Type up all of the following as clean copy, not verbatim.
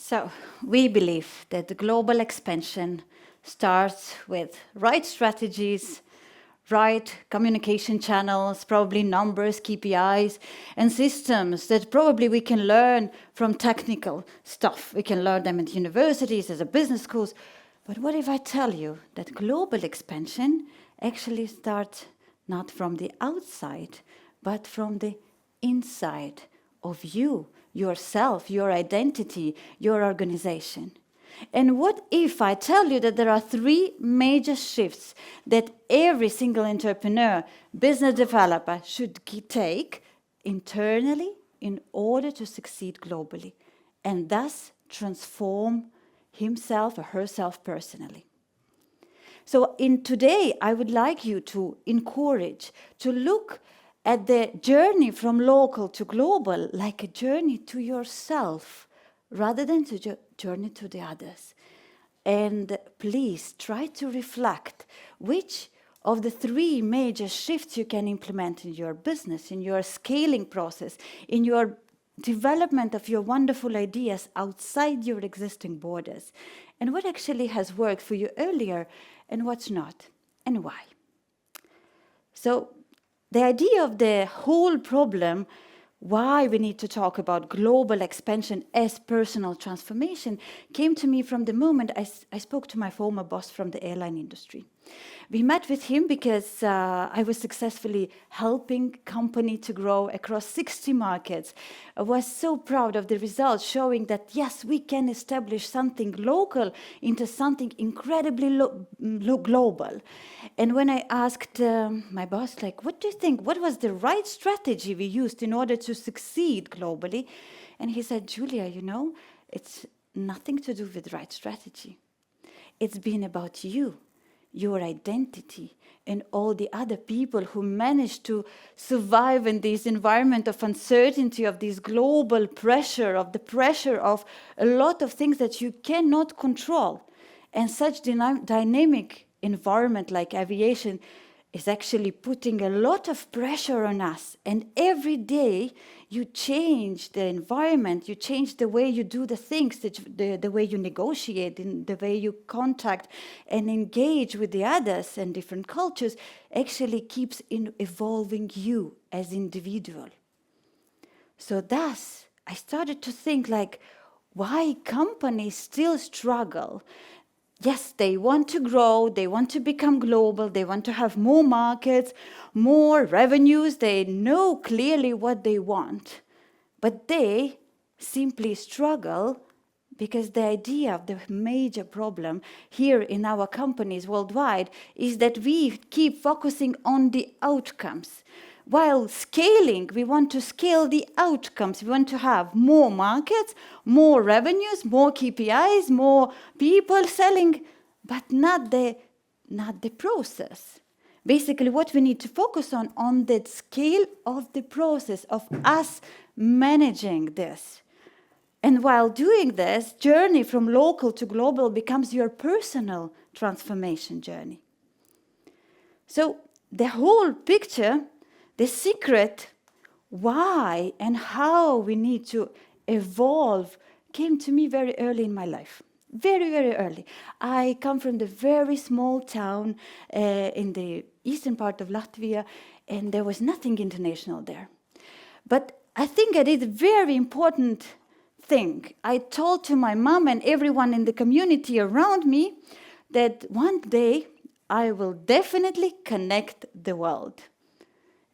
So, we believe that the global expansion starts with right strategies, right communication channels, probably numbers, KPIs, and systems that probably we can learn from technical stuff. We can learn them at universities, as a business schools. But what if I tell you that global expansion actually starts not from the outside, but from the inside of you, yourself, your identity, your organization? And what if I tell you that there are three major shifts that every single entrepreneur, business developer should take internally in order to succeed globally and thus transform himself or herself personally? So today, I would like you to encourage, to look at the journey from local to global like a journey to yourself, rather than to journey to the others. And please try to reflect which of the three major shifts you can implement in your business, in your scaling process, in your development of your wonderful ideas outside your existing borders, and what actually has worked for you earlier and what's not, and why. So the idea of the whole problem, why we need to talk about global expansion as personal transformation, came to me from the moment I spoke to my former boss from the airline industry. We met with him because I was successfully helping company to grow across 60 markets. I was so proud of the results, showing that yes, we can establish something local into something incredibly global. And when I asked my boss, like, what do you think? What was the right strategy we used in order to succeed globally? And he said, Julia, it's nothing to do with right strategy. It's been about you, your identity, and all the other people who managed to survive in this environment of uncertainty, of this global pressure, of the pressure of a lot of things that you cannot control. And such dynamic environment like aviation is actually putting a lot of pressure on us. And every day you change the environment, you change the way you do the things, the way you negotiate, the way you contact and engage with the others and different cultures actually keeps evolving you as individual. So thus, I started to think like, why companies still struggle? Yes, they want to grow, they want to become global, they want to have more markets, more revenues, they know clearly what they want. But they simply struggle because the idea of the major problem here in our companies worldwide is that we keep focusing on the outcomes. While scaling, we want to scale the outcomes. We want to have more markets, more revenues, more KPIs, more people selling, but not the process. Basically, what we need to focus on the scale of the process of us managing this. And while doing this, journey from local to global becomes your personal transformation journey. So the whole picture, the secret why and how we need to evolve came to me very early in my life. Very, very early. I come from the very small town in the eastern part of Latvia, and there was nothing international there. But I think I did a very important thing. I told to my mom and everyone in the community around me that one day I will definitely connect the world.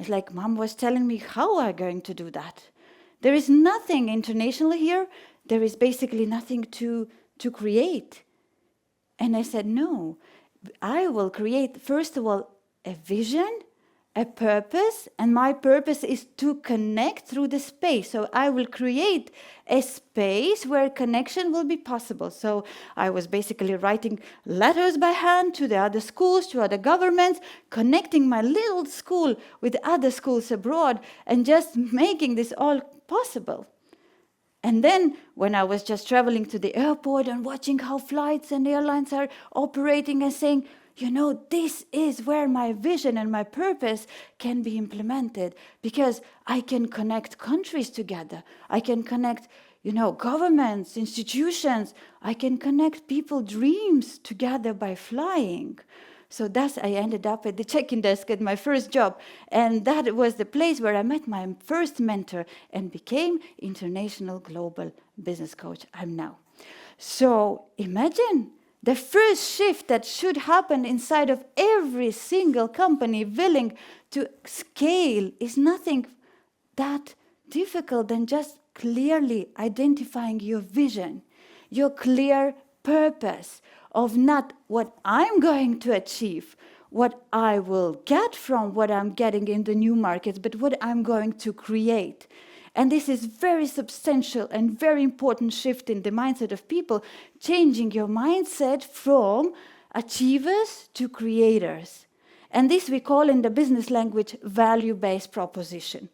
It's like Mom was telling me, how are you going to do that? There is nothing international here. There is basically nothing to create. And I said, no, I will create, first of all, a vision, a purpose, and my purpose is to connect through the space. So I will create a space where connection will be possible. So I was basically writing letters by hand to the other schools, to other governments, connecting my little school with other schools abroad, and just making this all possible. And then when I was just traveling to the airport and watching how flights and airlines are operating and saying, this is where my vision and my purpose can be implemented, because I can connect countries together. I can connect governments, institutions. I can connect people's dreams together by flying. So thus I ended up at the check-in desk at my first job. And that was the place where I met my first mentor and became international global business coach I'm now. So imagine the first shift that should happen inside of every single company willing to scale is nothing that difficult than just clearly identifying your vision, your clear purpose of not what I'm going to achieve, what I will get from what I'm getting in the new markets, but what I'm going to create. And this is very substantial and very important shift in the mindset of people, changing your mindset from achievers to creators. And this we call in the business language value-based proposition.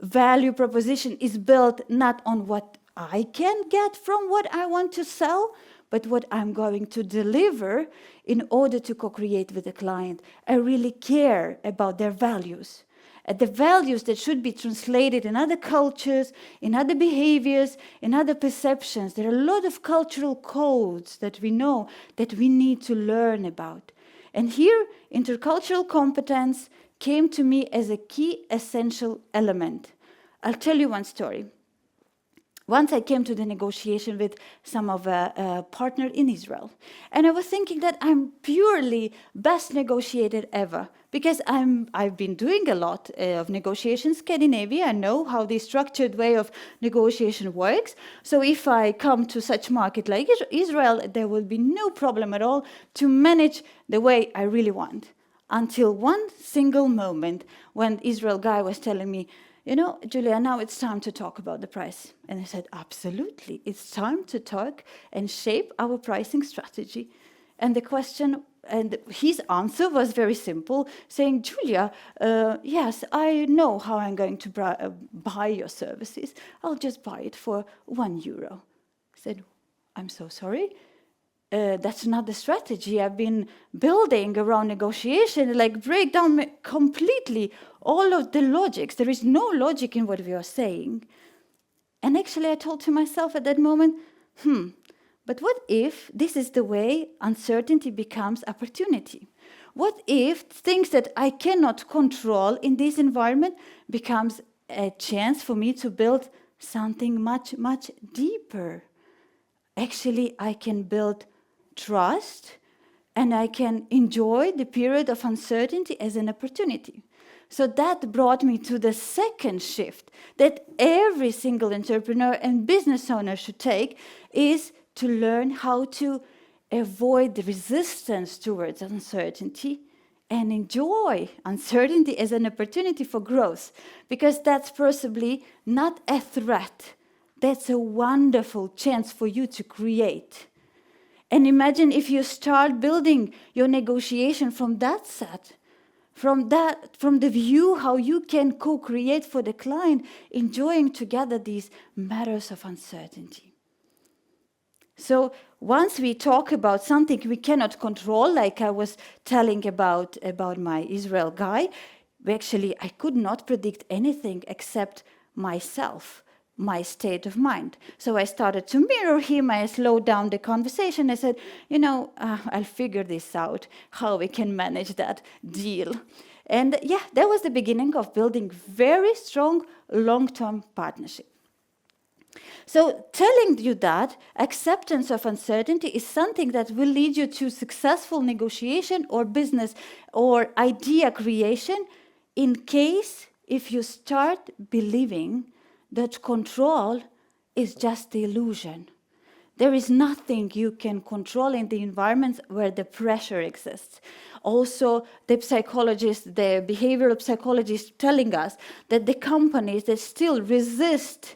Value proposition is built not on what I can get from what I want to sell, but what I'm going to deliver in order to co-create with the client. I really care about their values. The values that should be translated in other cultures, in other behaviors, in other perceptions. There are a lot of cultural codes that we know that we need to learn about. And here, intercultural competence came to me as a key essential element. I'll tell you one story. Once I came to the negotiation with some of a partner in Israel, and I was thinking that I'm purely best negotiator ever, because I've been doing a lot of negotiation in Scandinavia. I know how the structured way of negotiation works. So if I come to such market like Israel, there will be no problem at all to manage the way I really want. Until one single moment when Israel guy was telling me, Julija, now it's time to talk about the price. And I said, absolutely, it's time to talk and shape our pricing strategy. And the question, and his answer was very simple, saying, Julija, yes, I know how I'm going to buy your services. I'll just buy it for €1. I said, I'm so sorry. That's not the strategy I've been building around negotiation, break down completely all of the logics. There is no logic in what we are saying. And actually I told to myself at that moment, but what if this is the way uncertainty becomes opportunity? What if things that I cannot control in this environment becomes a chance for me to build something much, much deeper? Actually, I can build trust, and I can enjoy the period of uncertainty as an opportunity. So that brought me to the second shift that every single entrepreneur and business owner should take, is to learn how to avoid the resistance towards uncertainty and enjoy uncertainty as an opportunity for growth, because that's possibly not a threat. That's a wonderful chance for you to create. And imagine if you start building your negotiation from that set, from the view how you can co-create for the client, enjoying together these matters of uncertainty. So once we talk about something we cannot control, like I was telling about my Israel guy, I could not predict anything except myself, my state of mind. So I started to mirror him. I slowed down the conversation. I said, I'll figure this out, how we can manage that deal. And that was the beginning of building very strong long-term partnership. So telling you that acceptance of uncertainty is something that will lead you to successful negotiation or business or idea creation in case if you start believing that control is just the illusion. There is nothing you can control in the environments where the pressure exists. Also, the psychologists, the behavioral psychologists telling us that the companies that still resist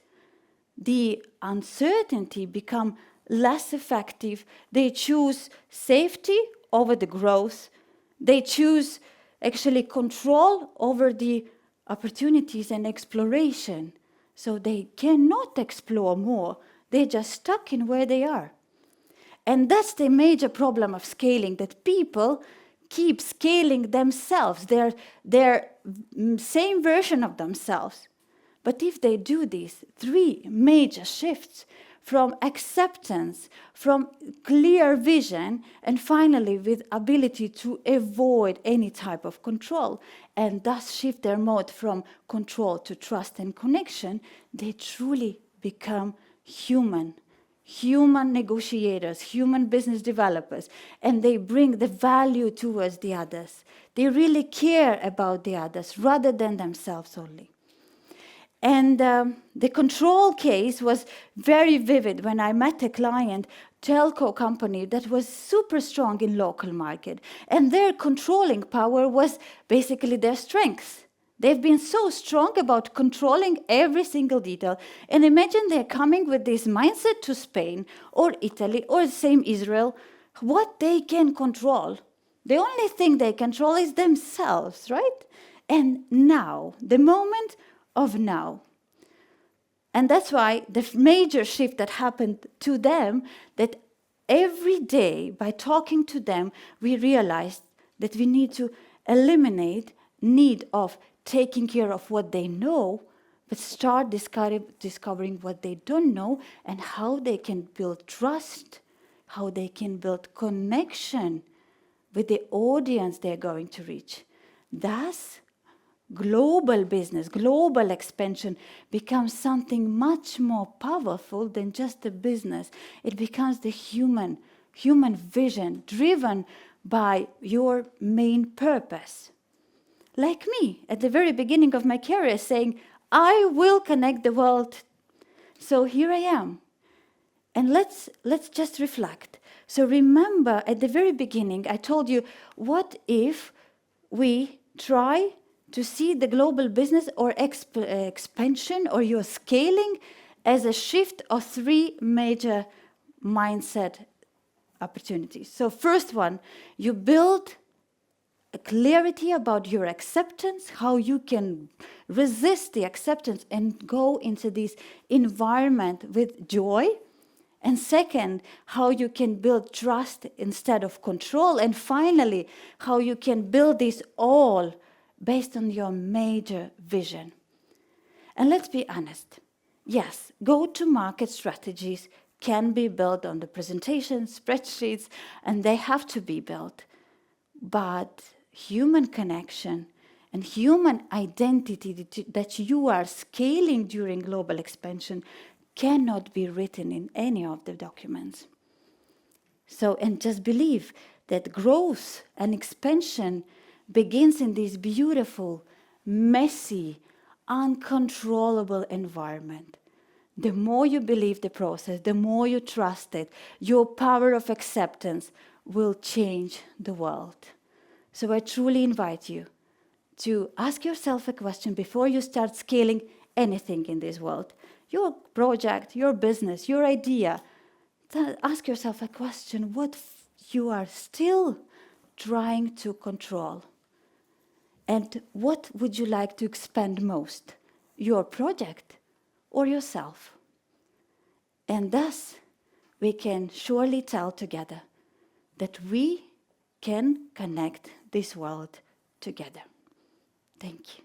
the uncertainty become less effective. They choose safety over the growth. They choose actually control over the opportunities and exploration. So they cannot explore more. They're just stuck in where they are. And that's the major problem of scaling, that people keep scaling themselves, their same version of themselves. But if they do these three major shifts from acceptance, from clear vision, and finally with ability to avoid any type of control, and thus shift their mode from control to trust and connection, they truly become human negotiators, human business developers, and they bring the value towards the others. They really care about the others rather than themselves only. And the control case was very vivid when I met a client, telco company that was super strong in local market, and their controlling power was basically their strength. They've been so strong about controlling every single detail. And imagine they're coming with this mindset to Spain or Italy or same Israel, what they can control. The only thing they control is themselves, right? And now, the moment of now. And that's why the major shift that happened to them, that every day by talking to them, we realized that we need to eliminate need of taking care of what they know, but start discovering what they don't know and how they can build trust, how they can build connection with the audience they're going to reach. Thus, global business, global expansion becomes something much more powerful than just a business. It becomes the human vision driven by your main purpose. Like me, at the very beginning of my career, saying, I will connect the world. So here I am. And let's just reflect. So remember, at the very beginning, I told you, what if we try to see the global business or expansion or your scaling as a shift of three major mindset opportunities. So first one, you build a clarity about your acceptance, how you can resist the acceptance and go into this environment with joy. And second, how you can build trust instead of control. And finally, how you can build this all based on your major vision. And let's be honest. Yes, go-to-market strategies can be built on the presentation, spreadsheets, and they have to be built. But human connection and human identity that you are scaling during global expansion cannot be written in any of the documents. So, and just believe that growth and expansion begins in this beautiful, messy, uncontrollable environment. The more you believe the process, the more you trust it, your power of acceptance will change the world. So I truly invite you to ask yourself a question before you start scaling anything in this world. Your project, your business, your idea. Ask yourself a question, what you are still trying to control. And what would you like to expand most? Your project or yourself? And thus, we can surely tell together that we can connect this world together. Thank you.